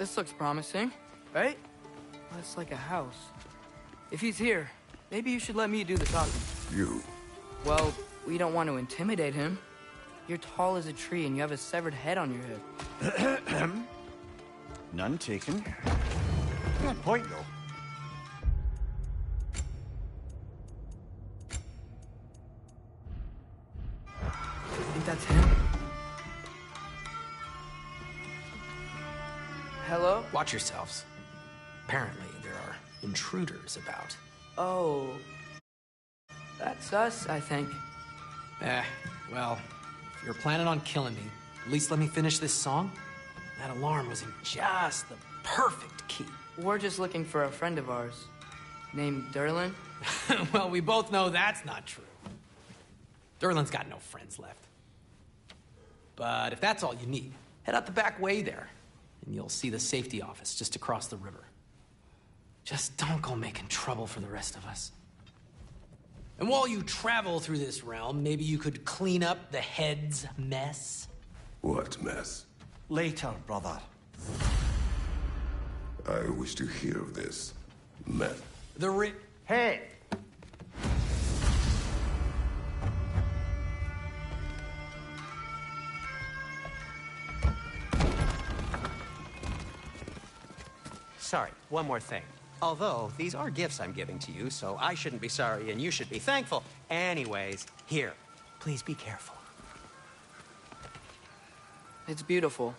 This looks promising, right? That's like a house. If he's here, maybe you should let me do the talking. You? Well, we don't want to intimidate him. You're tall as a tree and you have a severed head on your head. None taken. Good point, though. I think that's him. Hello? Watch yourselves. Apparently, there are intruders about. Oh. That's us, I think. Well, if you're planning on killing me, at least let me finish this song. That alarm was in just the perfect key. We're just looking for a friend of ours, named Derlin. Well, we both know that's not true. Derlin's got no friends left. But if that's all you need, head out the back way there, and you'll see the safety office just across the river. Just don't go making trouble for the rest of us. And while you travel through this realm, maybe you could clean up the head's mess? What mess? Later, brother. I wish to hear of this mess. Hey! Sorry, one more thing. Although, these are gifts I'm giving to you, so I shouldn't be sorry and you should be thankful. Anyways, here, please be careful. It's beautiful.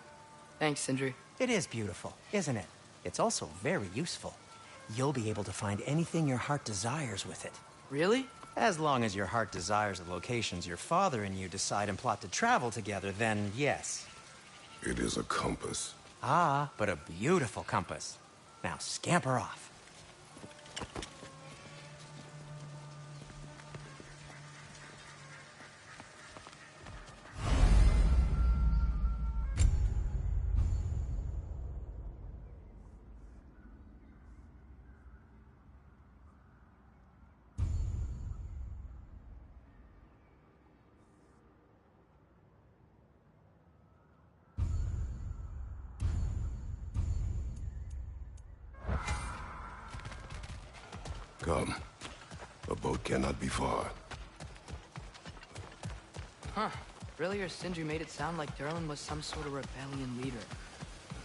Thanks, Sindri. It is beautiful, isn't it? It's also very useful. You'll be able to find anything your heart desires with it. Really? As long as your heart desires the locations your father and you decide and plot to travel together, then yes. It is a compass. Ah, but a beautiful compass. Now scamper off. Come. A boat cannot be far. Huh. Earlier, Sindri made it sound like Derlin was some sort of rebellion leader.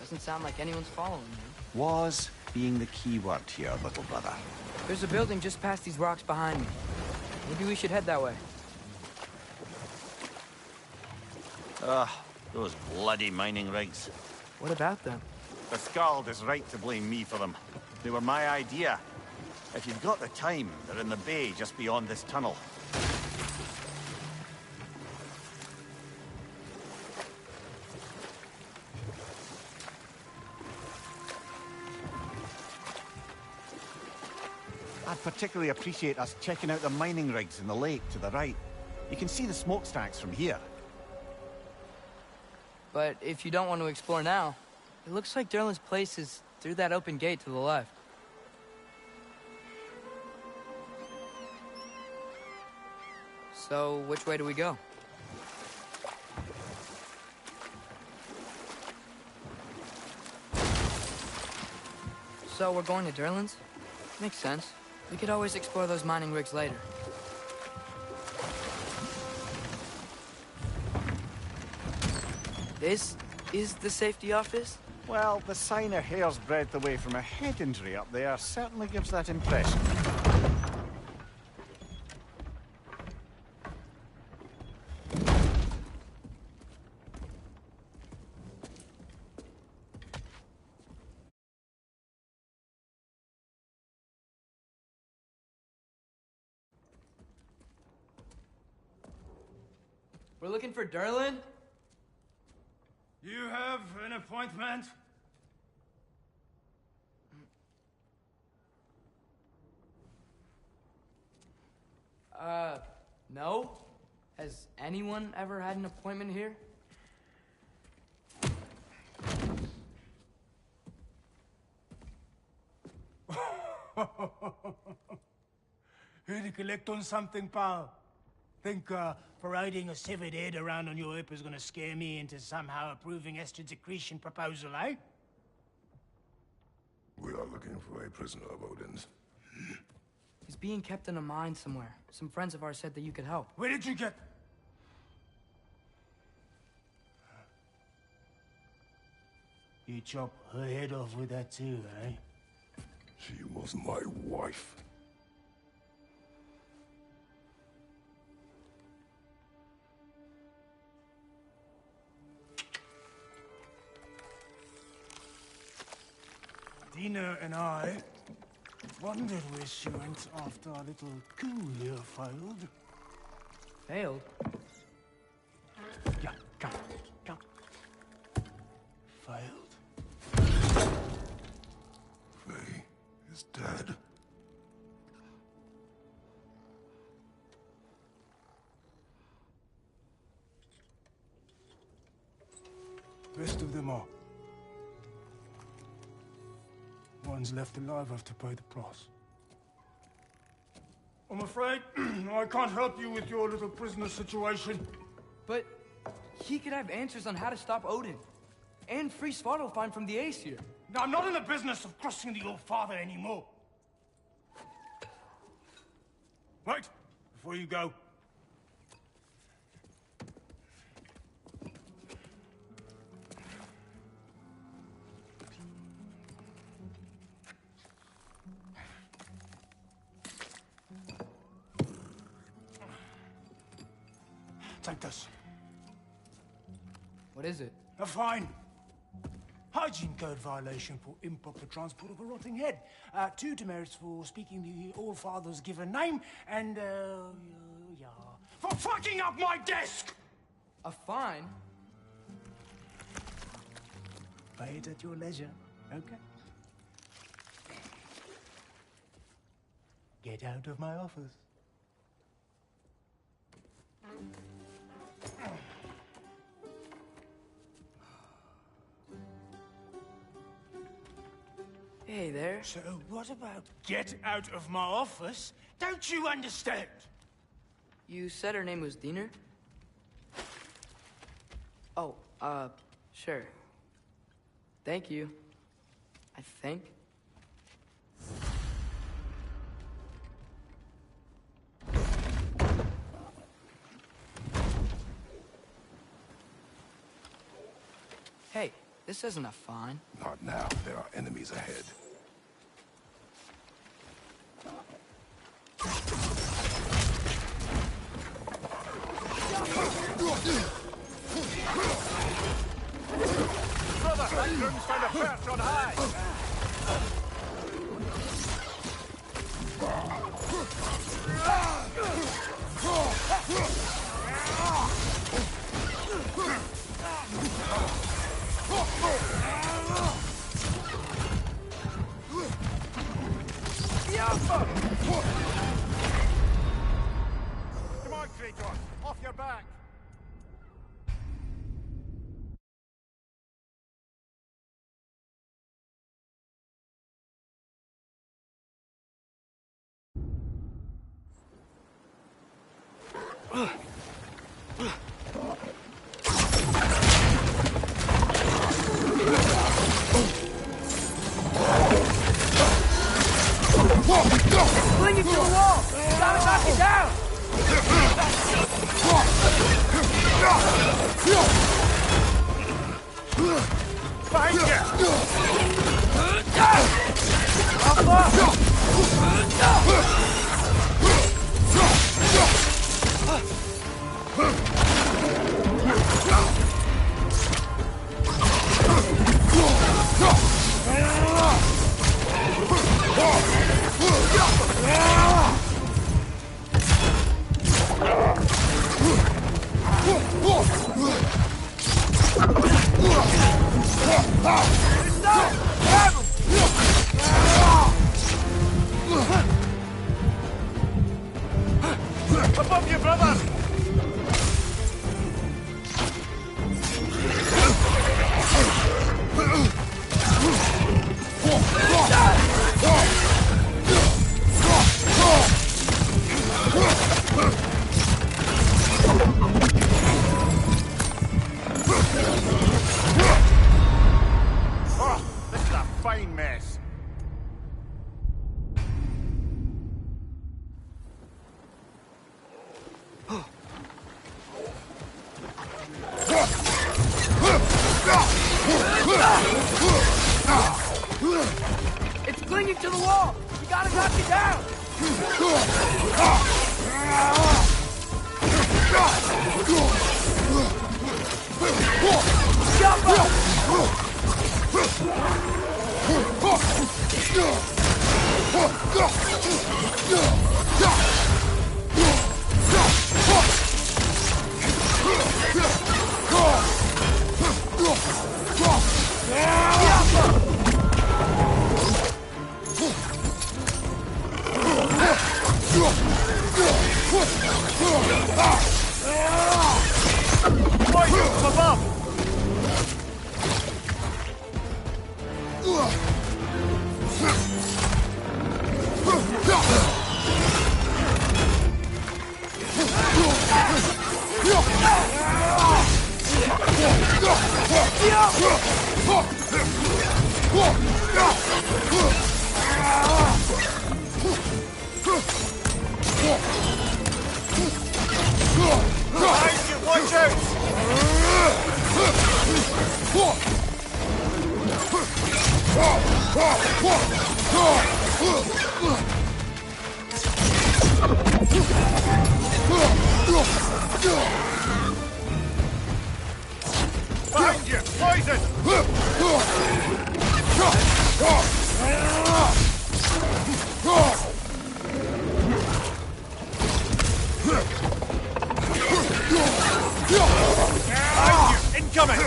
Doesn't sound like anyone's following him. Was being the key word here, little brother. There's a building just past these rocks behind me. Maybe we should head that way. Ugh, those bloody mining rigs. What about them? The Skald is right to blame me for them. They were my idea. If you've got the time, they're in the bay just beyond this tunnel. I'd particularly appreciate us checking out the mining rigs in the lake to the right. You can see the smokestacks from here. But if you don't want to explore now, it looks like Derlin's place is through that open gate to the left. So, which way do we go? So, we're going to Derlin's? Makes sense. We could always explore those mining rigs later. This is the safety office? Well, the sign a hair's breadth away from a head injury up there certainly gives that impression. We're looking for Derlin? You have an appointment? No. Has anyone ever had an appointment here? Here to collect on something, pal? Think, parading a severed head around on your hip is gonna scare me into somehow approving Estrid's accretion proposal, eh? We are looking for a prisoner of Odin's. He's being kept in a mine somewhere. Some friends of ours said that you could help. Where did you get... You chop her head off with that too, eh? She was my wife. Dina and I wondered where she went after our little coup here failed. Failed? Yeah, come, come. Failed. Faye is dead. Rest of them are. Ones left alive have to pay the price. I'm afraid I can't help you with your little prisoner situation. But he could have answers on how to stop Odin. And free Svartalfheim from the Aesir. Now, I'm not in the business of crossing the old father anymore. Right, before you go. Take this. What is it? A fine. Hygiene code violation for improper transport of a rotting head. 2 demerits for speaking the All-Father's given name, and, yeah. For fucking up my desk! A fine? Pay it at your leisure, okay? Get out of my office. Hey there. So what about get out of my office? Don't you understand? You said her name was Diener? Oh, sure. Thank you. I think. Hey, this isn't a fine. Not now. There are enemies ahead. Brother, that groom's found a perch on high! Come on, Kratos, off your back! Fling it to the wall! Gotta knock it down! Behind you! Above you, brother! Oh, the me to the wall! You gotta knock me down! Jump up! Poison from above! Behind you, watch out! Behind you, poison! Behind you, incoming!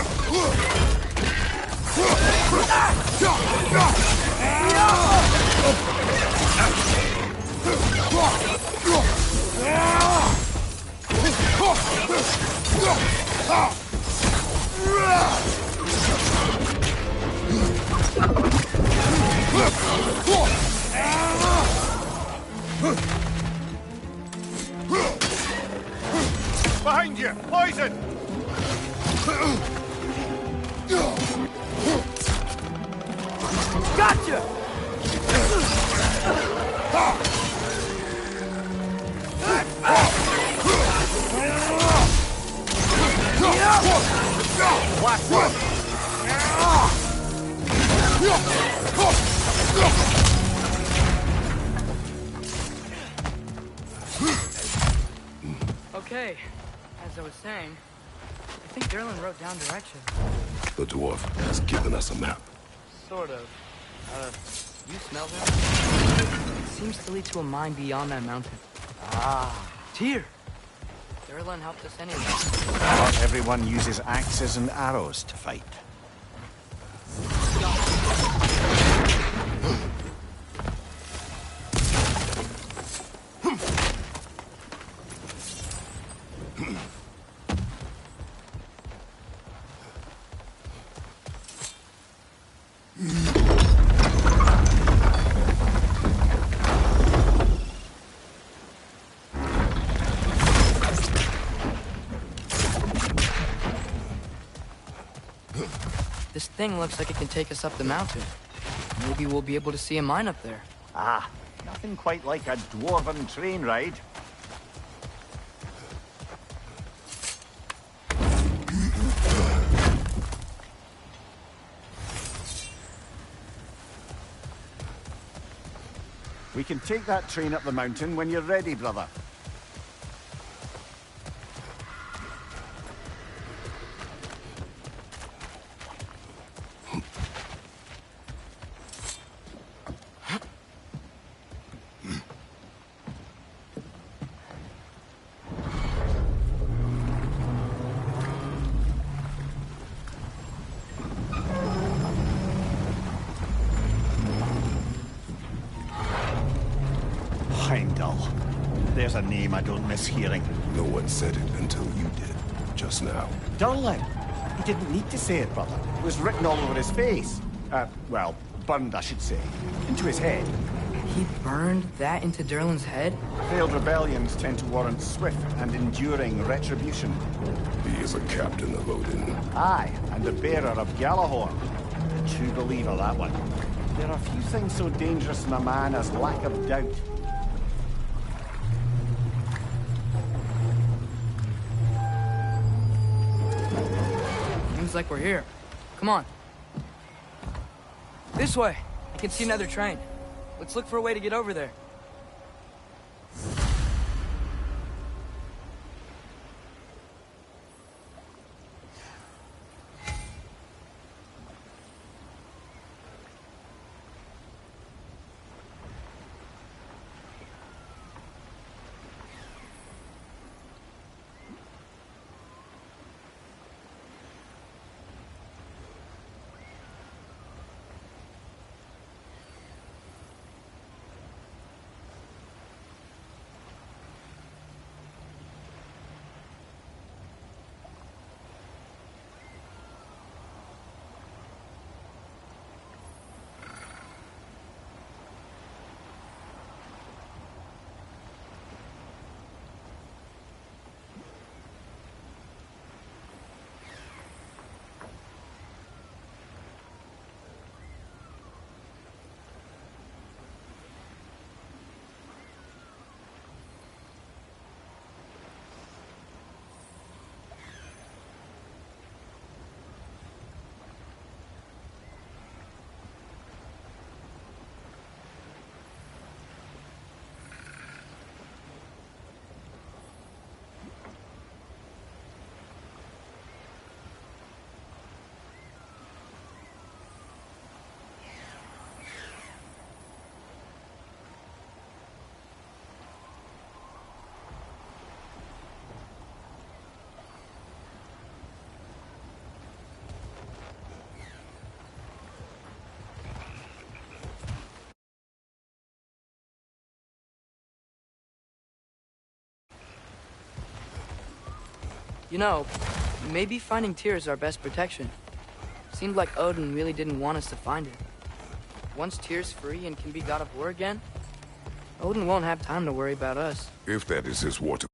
Behind you, poison! Gotcha! Last one! Okay, as I was saying, I think Derlin wrote down directions. The dwarf has given us a map. Sort of. You smell that? It seems to lead to a mine beyond that mountain. Tyr! Derlin helped us anyway. Not everyone uses axes and arrows to fight. This thing looks like it can take us up the mountain. Maybe we'll be able to see a mine up there. Ah, nothing quite like a dwarven train ride. We can take that train up the mountain when you're ready, brother. Heimdall. There's a name I don't miss hearing. No one said it until you did, just now. Durlin. He didn't need to say it, brother. It was written all over his face. Well, burned, I should say. Into his head. He burned that into Derlin's head? Failed rebellions tend to warrant swift and enduring retribution. He is a captain of Odin. Aye, and the bearer of Galahorn. A true believer, that one. There are few things so dangerous in a man as lack of doubt. Seems like we're here. Come on. This way. I can see another train. Let's look for a way to get over there. You know, maybe finding Tyr is our best protection. Seemed like Odin really didn't want us to find it. Once Tyr's free and can be god of war again, Odin won't have time to worry about us. If that is his war to